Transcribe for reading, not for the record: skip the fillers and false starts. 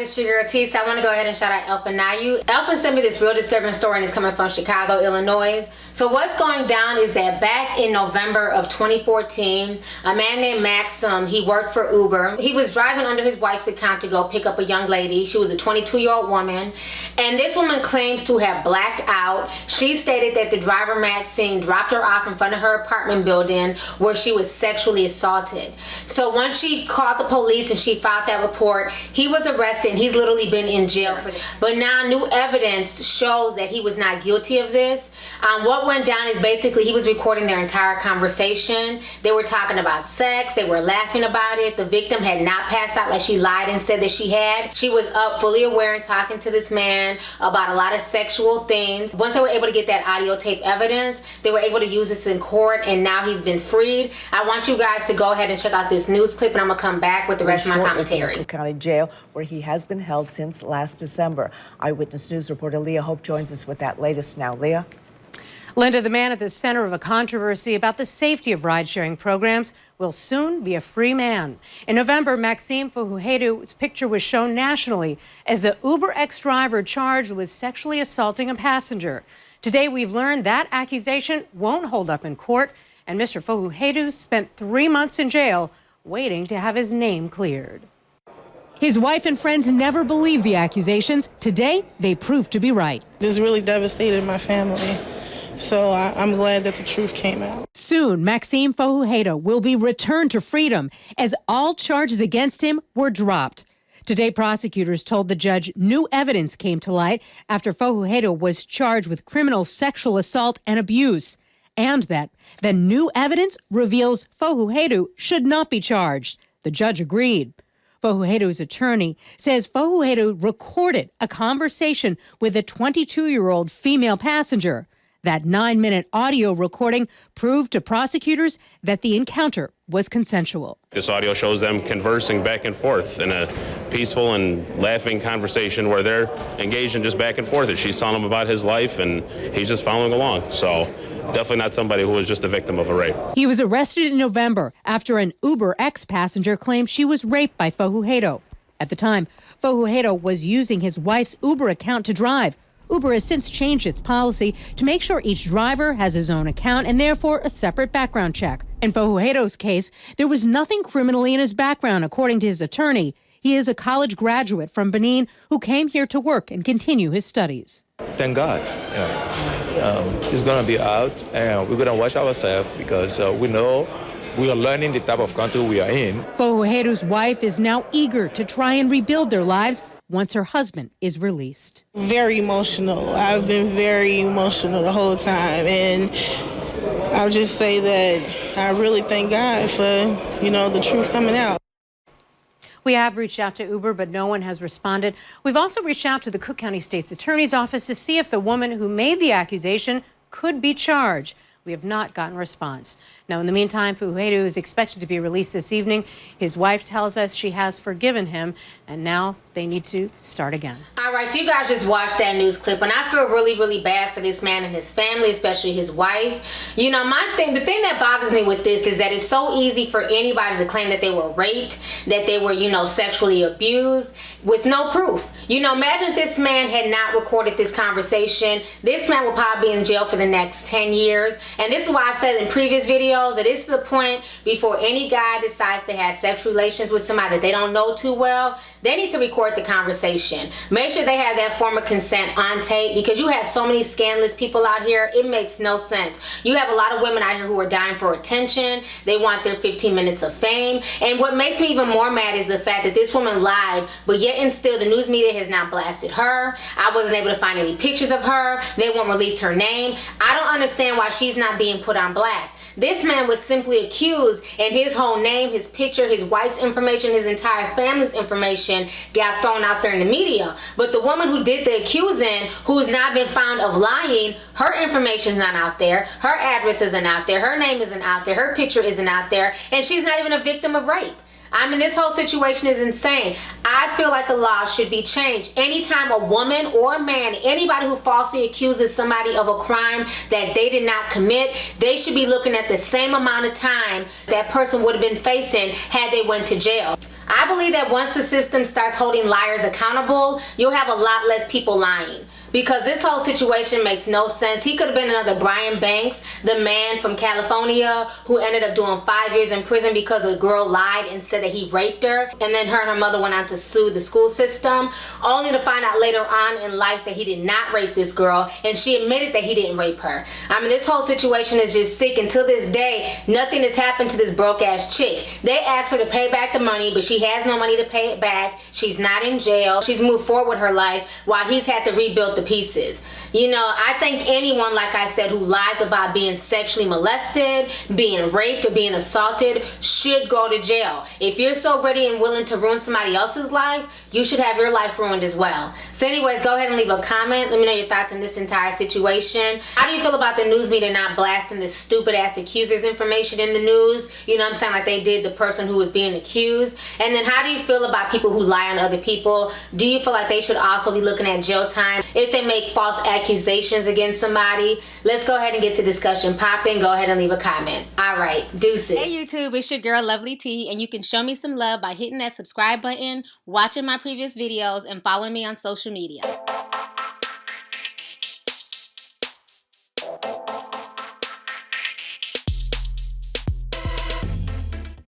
it's your girl T. So I want to go ahead and shout out Elfin Nayu. Elfin sent me this real disturbing story and it's coming from Chicago, Illinois. So what's going down is that back in November of 2014, a man named Max, he worked for Uber. He was driving under his wife's account to go pick up a young lady. She was a 22-year-old woman. And this woman claims to have blacked out. She stated that the driver, Maxine, dropped her off in front of her apartment building where she was sexually assaulted. So once she called the police and she filed that report, he was arrested and he's literally been in jail for this. But now new evidence shows that he was not guilty of this. What went down is basically he was recording their entire conversation. They were talking about sex. They were laughing about it. The victim had not passed out like she lied and said that she had. She was up fully aware and talking to this man about a lot of sexual things. Once they were able to get that audio tape evidence, they were able to use this in court and now he's been freed. I want you guys to go ahead and check out this news clip and I'm gonna come back with the rest of my commentary. County Jail, where he has been held since last December. Eyewitness News reporter Leah Hope joins us with that latest now. Leah? Linda, the man at the center of a controversy about the safety of ride-sharing programs will soon be a free man. In November, Maxime Fuhuhedu's picture was shown nationally as the Uber ex-driver charged with sexually assaulting a passenger. Today, we've learned that accusation won't hold up in court, and Mr. Fuhuhedu spent 3 months in jail waiting to have his name cleared. His wife and friends never believed the accusations. Today, they proved to be right. This really devastated my family, so I'm glad that the truth came out. Soon, Maxime Fuhuhedu will be returned to freedom as all charges against him were dropped. Today, prosecutors told the judge new evidence came to light after Fuhuhedu was charged with criminal sexual assault and abuse, and that the new evidence reveals Fuhuhedu should not be charged. The judge agreed. Fuhuhedu's attorney says Fuhuhedu recorded a conversation with a 22-year-old female passenger. That 9-minute audio recording proved to prosecutors that the encounter was consensual. This audio shows them conversing back and forth in a peaceful and laughing conversation where they're engaged in just back and forth. She's telling him about his life and he's just following along. So definitely not somebody who was just a victim of a rape. He was arrested in November after an Uber ex-passenger claimed she was raped by Fuhuhedu. At the time, Fuhuhedu was using his wife's Uber account to drive. Uber has since changed its policy to make sure each driver has his own account and therefore a separate background check. In Fuhuhedu's case, there was nothing criminally in his background, according to his attorney. He is a college graduate from Benin who came here to work and continue his studies. Thank God. It's going to be out and we're going to watch ourselves because we know we are learning the type of country we are in. Fuhuhedu's wife is now eager to try and rebuild their lives once her husband is released. Very emotional. I've been very emotional the whole time, and I'll just say that I really thank God for, the truth coming out. We have reached out to Uber, but no one has responded. We've also reached out to the Cook County State's Attorney's Office to see if the woman who made the accusation could be charged. We have not gotten a response. Now, in the meantime, Fuhuhedu is expected to be released this evening. His wife tells us she has forgiven him, and now they need to start again. All right, so you guys just watched that news clip, and I feel really, really bad for this man and his family, especially his wife. The thing that bothers me with this is that it's so easy for anybody to claim that they were raped, that they were, sexually abused, with no proof. Imagine if this man had not recorded this conversation. This man will probably be in jail for the next 10 years. And this is why I've said in previous videos that it's to the point before any guy decides to have sexual relations with somebody that they don't know too well, they need to record the conversation. Make sure they have that form of consent on tape, because you have so many scandalous people out here, it makes no sense. You have a lot of women out here who are dying for attention. They want their 15 minutes of fame. And what makes me even more mad is the fact that this woman lied, but yet and still the news media has not blasted her. I wasn't able to find any pictures of her. They won't release her name. I don't understand why she's not being put on blast. This man was simply accused, and his whole name, his picture, his wife's information, his entire family's information got thrown out there in the media. But the woman who did the accusing, who's not been found of lying, her information's not out there, her address isn't out there, her name isn't out there, her picture isn't out there, and she's not even a victim of rape. I mean, this whole situation is insane. I feel like the law should be changed. Anytime a woman or a man, anybody who falsely accuses somebody of a crime that they did not commit, they should be looking at the same amount of time that person would have been facing had they went to jail. I believe that once the system starts holding liars accountable, you'll have a lot less people lying. Because this whole situation makes no sense. He could have been another Brian Banks, the man from California who ended up doing 5 years in prison because a girl lied and said that he raped her. And then her and her mother went on to sue the school system, only to find out later on in life that he did not rape this girl. And she admitted that he didn't rape her. I mean, this whole situation is just sick. Until this day, nothing has happened to this broke ass chick. They asked her to pay back the money, but she has no money to pay it back. She's not in jail. She's moved forward with her life while he's had to rebuild the pieces. You know, I think anyone, like I said, who lies about being sexually molested, being raped, or being assaulted should go to jail. If you're so ready and willing to ruin somebody else's life, you should have your life ruined as well. So anyways, go ahead and leave a comment. Let me know your thoughts on this entire situation. How do you feel about the news media not blasting this stupid ass accusers information in the news? You know what I'm saying? Like they did the person who was being accused. And then how do you feel about people who lie on other people? Do you feel like they should also be looking at jail time if they make false accusations against somebody? Let's go ahead and get the discussion popping. Go ahead and leave a comment. All right, deuces. Hey YouTube, it's your girl Lovely T, and you can show me some love by hitting that subscribe button, watching my previous videos, and following me on social media.